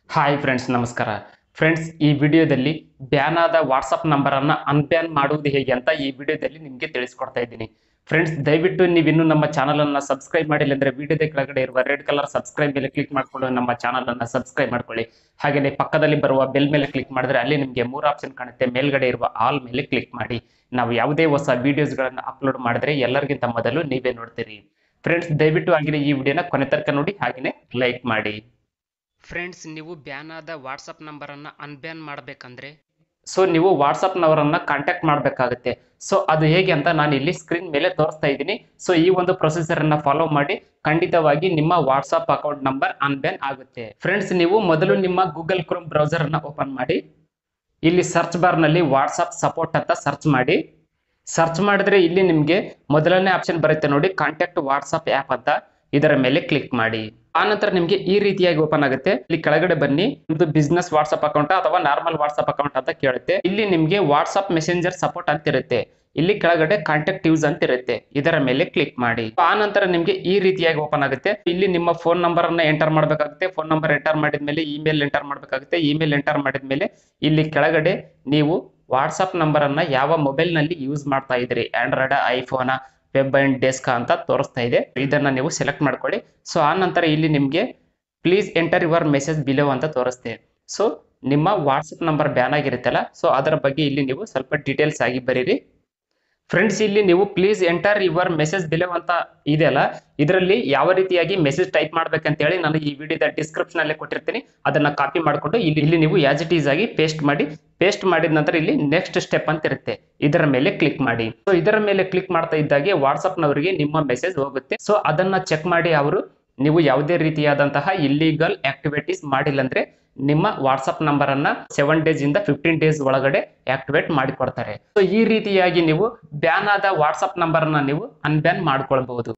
Hi friends, ನಮಸ್ಕಾರ. Friends, ಈ ವಿಡಿಯೋದಲ್ಲಿ ಬ್ಯಾನ್ ಆದ ವಾಟ್ಸಪ್ ನಂಬರ್ ಅನ್ನ ಅನ್ಬ್ಯಾನ್ ಮಾಡುವುದು ಹೇಗೆ ಅಂತ ಈ ವಿಡಿಯೋದಲ್ಲಿ ನಿಮಗೆ ತಿಳಿಸ್ಕೊಡ್ತಾ ಇದ್ದೀನಿ. ಫ್ರೆಂಡ್ಸ್, ದಯವಿಟ್ಟು ನೀವಿನ್ನೂ ನಮ್ಮ ಚಾನಲ್ ಅನ್ನ ಸಬ್ಸ್ಕ್ರೈಬ್ ಮಾಡಿಲ್ಲ ಅಂದ್ರೆ ವಿಡಿಯೋದ ಕೆಳಗಡೆ ಇರುವ ರೆಡ್ ಕಲರ್ ಸಬ್ಸ್ಕ್ರೈಬ್ ಮೇಲೆ ಕ್ಲಿಕ್ ಮಾಡಿಕೊಂಡು ನಮ್ಮ ಚಾನಲ್ ಅನ್ನ ಸಬ್ಸ್ಕ್ರೈಬ್ ಮಾಡ್ಕೊಳ್ಳಿ. ಹಾಗೆಯೇ ಪಕ್ಕದಲ್ಲಿ ಬರುವ ಬೆಲ್ ಮೇಲೆ ಕ್ಲಿಕ್ ಮಾಡಿದ್ರೆ ಅಲ್ಲಿ ನಿಮಗೆ 3 ಆಪ್ಷನ್ ಕಾಣುತ್ತೆ. ಮೇಲ್ಗಡೆ ಇರುವ ಆಲ್ ಮೇಲೆ ಕ್ಲಿಕ್ ಮಾಡಿ. ನಾವು ಯಾವುದೇ ಹೊಸ ವಿಡಿಯೋಸ್ಗಳನ್ನು ಅಪ್ಲೋಡ್ ಮಾಡಿದ್ರೆ ಎಲ್ಲರಿಗಿಂತ ಮೊದಲು ನೀವೇ ನೋಡ್ತೀರಿ. ಫ್ರೆಂಡ್ಸ್, ದಯವಿಟ್ಟು ಹಾಗೆಯೇ ಈ ವಿಡಿಯೋನ ಕೊನೆ ತನಕ ನೋಡಿ, ಹಾಗೆಯೇ ಲೈಕ್ ಮಾಡಿ. ಫ್ರೆಂಡ್ಸ್, ನೀವು ಬ್ಯಾನ್ ಆದ ವಾಟ್ಸಪ್ ನಂಬರನ್ನು ಅನ್ಬ್ಯಾನ್ ಮಾಡಬೇಕಂದ್ರೆ ನೀವು ವಾಟ್ಸಪ್ನವರನ್ನ ಕಾಂಟ್ಯಾಕ್ಟ್ ಮಾಡಬೇಕಾಗುತ್ತೆ. ಅದು ಹೇಗೆ ಅಂತ ನಾನು ಇಲ್ಲಿ ಸ್ಕ್ರೀನ್ ಮೇಲೆ ತೋರಿಸ್ತಾ ಇದ್ದೀನಿ. ಈ ಒಂದು ಪ್ರೊಸೀಜರ್ ಅನ್ನ ಫಾಲೋ ಮಾಡಿ ಖಂಡಿತವಾಗಿ ನಿಮ್ಮ ವಾಟ್ಸಪ್ ಅಕೌಂಟ್ ನಂಬರ್ ಅನ್ಬ್ಯಾನ್ ಆಗುತ್ತೆ. ಫ್ರೆಂಡ್ಸ್, ನೀವು ಮೊದಲು ನಿಮ್ಮ ಗೂಗಲ್ ಕ್ರೋಮ್ ಬ್ರೌಸರ್ ಅನ್ನ ಓಪನ್ ಮಾಡಿ. ಇಲ್ಲಿ ಸರ್ಚ್ ಬಾರ್ ನಲ್ಲಿ ವಾಟ್ಸಪ್ ಸಪೋರ್ಟ್ ಅಂತ ಸರ್ಚ್ ಮಾಡಿ. ಸರ್ಚ್ ಮಾಡಿದ್ರೆ ಇಲ್ಲಿ ನಿಮಗೆ ಮೊದಲನೇ ಆಪ್ಷನ್ ಬರುತ್ತೆ ನೋಡಿ, ಕಾಂಟ್ಯಾಕ್ಟ್ ವಾಟ್ಸಪ್ ಆಪ್ ಅಂತ. ಇದರ ಮೇಲೆ ಕ್ಲಿಕ್ ಮಾಡಿ. ಆನಂತರ ನಿಮಗೆ ಈ ರೀತಿಯಾಗಿ ಓಪನ್ ಆಗುತ್ತೆ. ಇಲ್ಲಿ ಕೆಳಗಡೆ ಬನ್ನಿ, ನಿಮ್ದು ಬಿಸ್ನೆಸ್ ವಾಟ್ಸಪ್ ಅಕೌಂಟ್ ಅಥವಾ ನಾರ್ಮಲ್ ವಾಟ್ಸಪ್ ಅಕೌಂಟ್ ಅಂತ ಕೇಳುತ್ತೆ. ಇಲ್ಲಿ ನಿಮಗೆ ವಾಟ್ಸಪ್ ಮೆಸೆಂಜರ್ ಸಪೋರ್ಟ್ ಅಂತ ಇರುತ್ತೆ. ಇಲ್ಲಿ ಕೆಳಗಡೆ ಕಾಂಟ್ಯಾಕ್ಟ್ ಯೂಸ್ ಅಂತ ಇರುತ್ತೆ. ಇದರ ಮೇಲೆ ಕ್ಲಿಕ್ ಮಾಡಿ. ಆನಂತರ ನಿಮಗೆ ಈ ರೀತಿಯಾಗಿ ಓಪನ್ ಆಗುತ್ತೆ. ಇಲ್ಲಿ ನಿಮ್ಮ ಫೋನ್ ನಂಬರ್ ಅನ್ನ ಎಂಟರ್ ಮಾಡಬೇಕಾಗುತ್ತೆ. ಫೋನ್ ನಂಬರ್ ಎಂಟರ್ ಮಾಡಿದ್ಮೇಲೆ ಇಮೇಲ್ ಎಂಟರ್ ಮಾಡಬೇಕಾಗುತ್ತೆ. ಇಮೇಲ್ ಎಂಟರ್ ಮಾಡಿದ್ಮೇಲೆ ಇಲ್ಲಿ ಕೆಳಗಡೆ ನೀವು ವಾಟ್ಸಪ್ ನಂಬರ್ ಅನ್ನ ಯಾವ ಮೊಬೈಲ್ ನಲ್ಲಿ ಯೂಸ್ ಮಾಡ್ತಾ ಇದ್ರಿ, Android, iPhone, web and desk ಅಂತ ತೋರಿಸ್ತಾ ಇದೆ. ಇದನ್ನ ನೀವು ಸೆಲೆಕ್ಟ್ ಮಾಡ್ಕೊಳ್ಳಿ. ಆ ನಂತರ ಇಲ್ಲಿ ನಿಮಗೆ please enter your message below ಅಂತ ತೋರಿಸ್ತೆ. ನಿಮ್ಮ ವಾಟ್ಸಪ್ ನಂಬರ್ ಬ್ಯಾನ್ ಆಗಿರುತ್ತಲ್ಲ, ಅದರ ಬಗ್ಗೆ ಇಲ್ಲಿ ನೀವು ಸ್ವಲ್ಪ ಡೀಟೇಲ್ಸ್ ಆಗಿ ಬರೀರಿ. ಫ್ರೆಂಡ್ಸ್, ಇಲ್ಲಿ ನೀವು please enter your message below ಅಂತ ಇದೆಯಲ್ಲ, ಇದರಲ್ಲಿ ಯಾವ ರೀತಿಯಾಗಿ ಮೆಸೇಜ್ ಟೈಪ್ ಮಾಡ್ಬೇಕಂತ ಹೇಳಿ ನಾನು ಈ ವಿಡಿಯೋದ ಡಿಸ್ಕ್ರಿಪ್ಷನ್ ಅಲ್ಲಿ ಕೊಟ್ಟಿರ್ತೀನಿ. ಅದನ್ನ ಕಾಪಿ ಮಾಡಿಕೊಂಡು ಇಲ್ಲಿ ನೀವು ಆಸ್ ಇಟ್ ಈಸ್ ಆಗಿ ಪೇಸ್ಟ್ ಮಾಡಿ. ಪೇಸ್ಟ್ ಮಾಡಿದ ನಂತರ ಇಲ್ಲಿ ನೆಕ್ಸ್ಟ್ ಸ್ಟೆಪ್ ಅಂತ ಇರುತ್ತೆ. ಇದರ ಮೇಲೆ ಕ್ಲಿಕ್ ಮಾಡಿ. ಇದರ ಮೇಲೆ ಕ್ಲಿಕ್ ಮಾಡ್ತಾ ಇದ್ದಾಗೆ ವಾಟ್ಸಪ್ ನವರಿಗೆ ನಿಮ್ಮ ಮೆಸೇಜ್ ಹೋಗುತ್ತೆ. ಅದನ್ನ ಚೆಕ್ ಮಾಡಿ ಅವರು ನೀವು ಯಾವುದೇ ರೀತಿಯಾದಂತಹ ಇಲ್ಲಿಗಲ್ ಆಕ್ಟಿವಿಟೀಸ್ ಮಾಡಿಲ್ಲ ಅಂದ್ರೆ ನಿಮ್ಮ ವಾಟ್ಸಪ್ ನಂಬರ್ ಅನ್ನ 7 ಡೇಸ್ ಇಂದ 15 ಡೇಸ್ ಒಳಗಡೆ ಆಕ್ಟಿವೇಟ್ ಮಾಡಿಕೊಡ್ತಾರೆ. ಈ ರೀತಿಯಾಗಿ ನೀವು ಬ್ಯಾನ್ ಆದ ವಾಟ್ಸಪ್ ನಂಬರ್ ಅನ್ನ ನೀವು ಅನ್ಬ್ಯಾನ್ ಮಾಡ್ಕೊಳ್ಬಹುದು.